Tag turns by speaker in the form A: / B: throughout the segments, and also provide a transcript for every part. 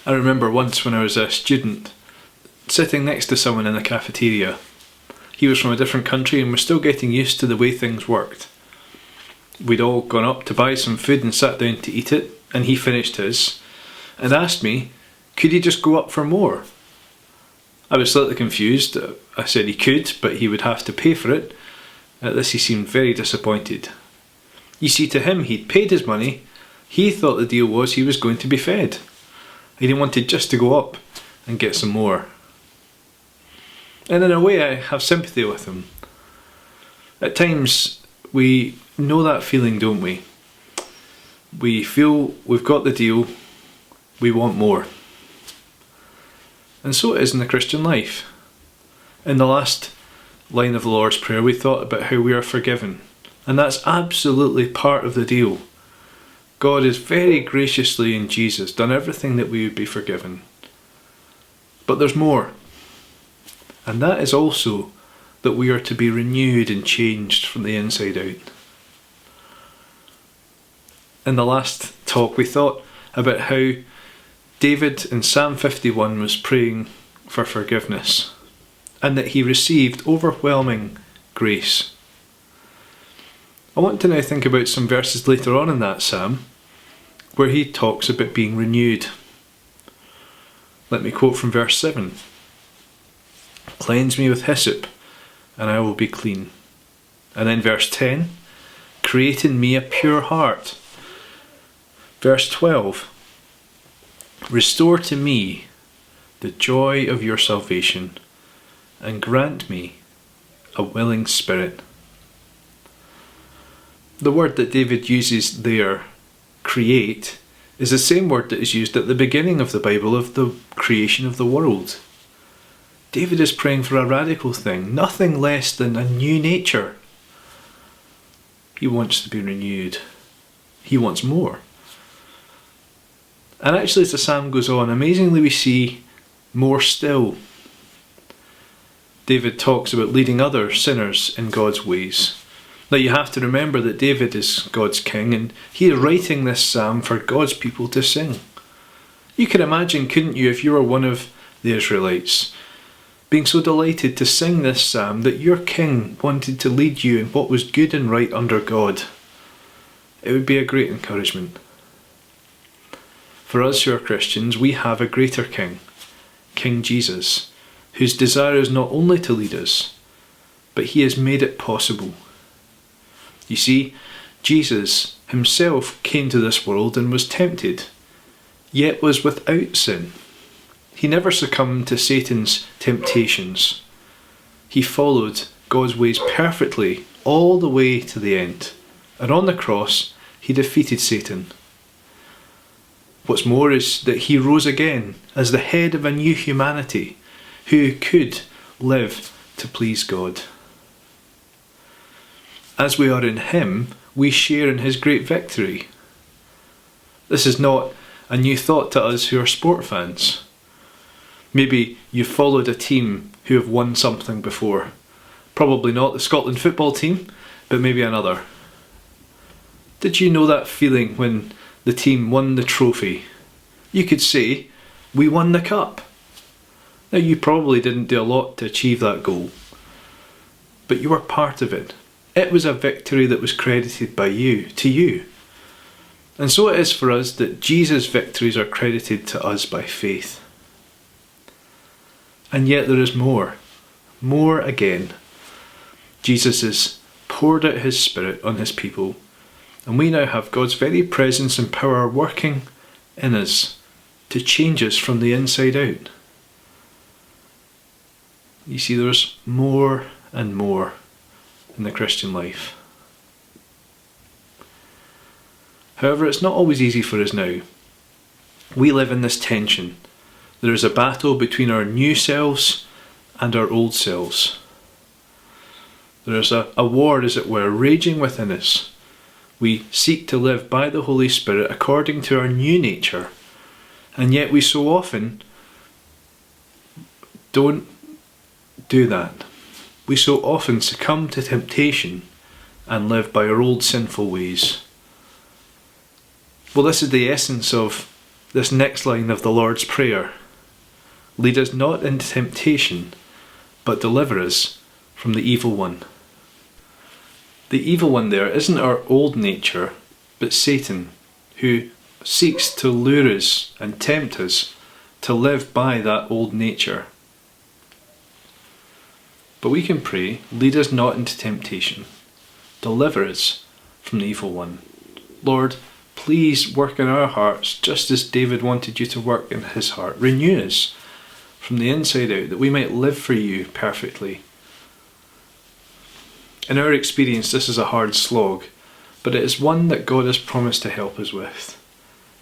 A: I remember once when I was a student, sitting next to someone in the cafeteria. He was from a different country and was still getting used to the way things worked. We'd all gone up to buy some food and sat down to eat it, and he finished his, and asked me, could he just go up for more? I was slightly confused. I said he could, but he would have to pay for it. At this he seemed very disappointed. You see, to him he'd paid his money. He thought the deal was he was going to be fed. He wanted just to go up and get some more. And in a way I have sympathy with him. At times we know that feeling, don't we? We feel we've got the deal, we want more. And so it is in the Christian life. In the last line of the Lord's Prayer we thought about how we are forgiven. And that's absolutely part of the deal. God has very graciously in Jesus done everything that we would be forgiven. But there's more. And that is also that we are to be renewed and changed from the inside out. In the last talk we thought about how David in Psalm 51 was praying for forgiveness and that he received overwhelming grace. I want to now think about some verses later on in that psalm where he talks about being renewed. Let me quote from verse 7. Cleanse me with hyssop, and I will be clean. And then verse 10. Create in me a pure heart. Verse 12. Restore to me the joy of your salvation, and grant me a willing spirit. The word that David uses there, create, is the same word that is used at the beginning of the Bible of the creation of the world. David is praying for a radical thing, nothing less than a new nature. He wants to be renewed. He wants more. And actually, as the psalm goes on, amazingly we see more still. David talks about leading other sinners in God's ways. Now you have to remember that David is God's king and he is writing this psalm for God's people to sing. You can imagine, couldn't you, if you were one of the Israelites, being so delighted to sing this psalm that your king wanted to lead you in what was good and right under God. It would be a great encouragement. For us who are Christians, we have a greater king, King Jesus, whose desire is not only to lead us, but he has made it possible. You see, Jesus himself came to this world and was tempted, yet was without sin. He never succumbed to Satan's temptations. He followed God's ways perfectly all the way to the end. And on the cross, he defeated Satan. What's more is that he rose again as the head of a new humanity who could live to please God. As we are in him, we share in his great victory. This is not a new thought to us who are sport fans. Maybe you've followed a team who have won something before. Probably not the Scotland football team, but maybe another. Did you know that feeling when the team won the trophy? You could say, we won the cup. Now you probably didn't do a lot to achieve that goal, but you were part of it. It was a victory that was credited by you, to you. And so it is for us that Jesus' victories are credited to us by faith. And yet there is more again. Jesus has poured out his Spirit on his people, and we now have God's very presence and power working in us to change us from the inside out. You see, there's more and more in the Christian life. However, it's not always easy for us now. We live in this tension. There is a battle between our new selves and our old selves. There is a war, as it were, raging within us. We seek to live by the Holy Spirit according to our new nature, and yet we so often don't do that. We so often succumb to temptation and live by our old sinful ways. Well, this is the essence of this next line of the Lord's Prayer. Lead us not into temptation, but deliver us from the evil one. The evil one there isn't our old nature, but Satan, who seeks to lure us and tempt us to live by that old nature. But we can pray, lead us not into temptation, deliver us from the evil one. Lord, please work in our hearts just as David wanted you to work in his heart. Renew us from the inside out, that we might live for you perfectly. In our experience, this is a hard slog, but it is one that God has promised to help us with.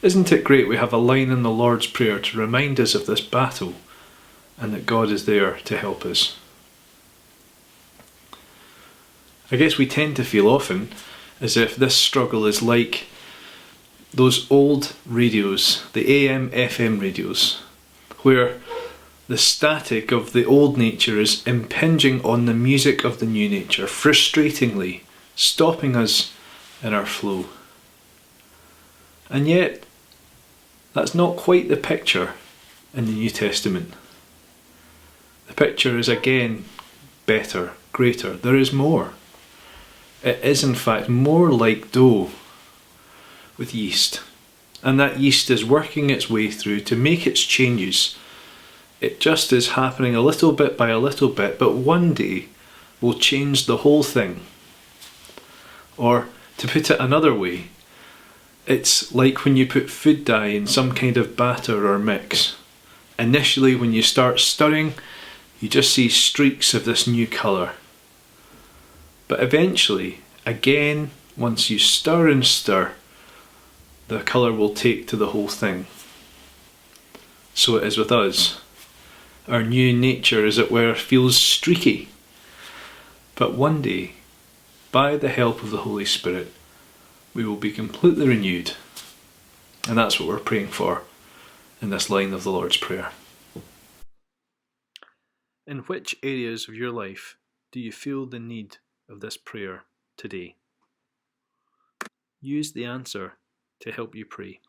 A: Isn't it great we have a line in the Lord's Prayer to remind us of this battle, and that God is there to help us? I guess we tend to feel often as if this struggle is like those old radios, the AM, FM radios, where the static of the old nature is impinging on the music of the new nature, frustratingly stopping us in our flow. And yet, that's not quite the picture in the New Testament. The picture is again better, greater. There is more. It is in fact more like dough with yeast. And that yeast is working its way through to make its changes. It just is happening a little bit by a little bit, but one day will change the whole thing. Or, to put it another way, it's like when you put food dye in some kind of batter or mix. Initially, when you start stirring, you just see streaks of this new colour. But eventually, again, once you stir and stir, the colour will take to the whole thing. So it is with us. Our new nature, as it were, feels streaky. But one day, by the help of the Holy Spirit, we will be completely renewed. And that's what we're praying for in this line of the Lord's Prayer. In which areas of your life do you feel the need of this prayer today? Use the answer to help you pray.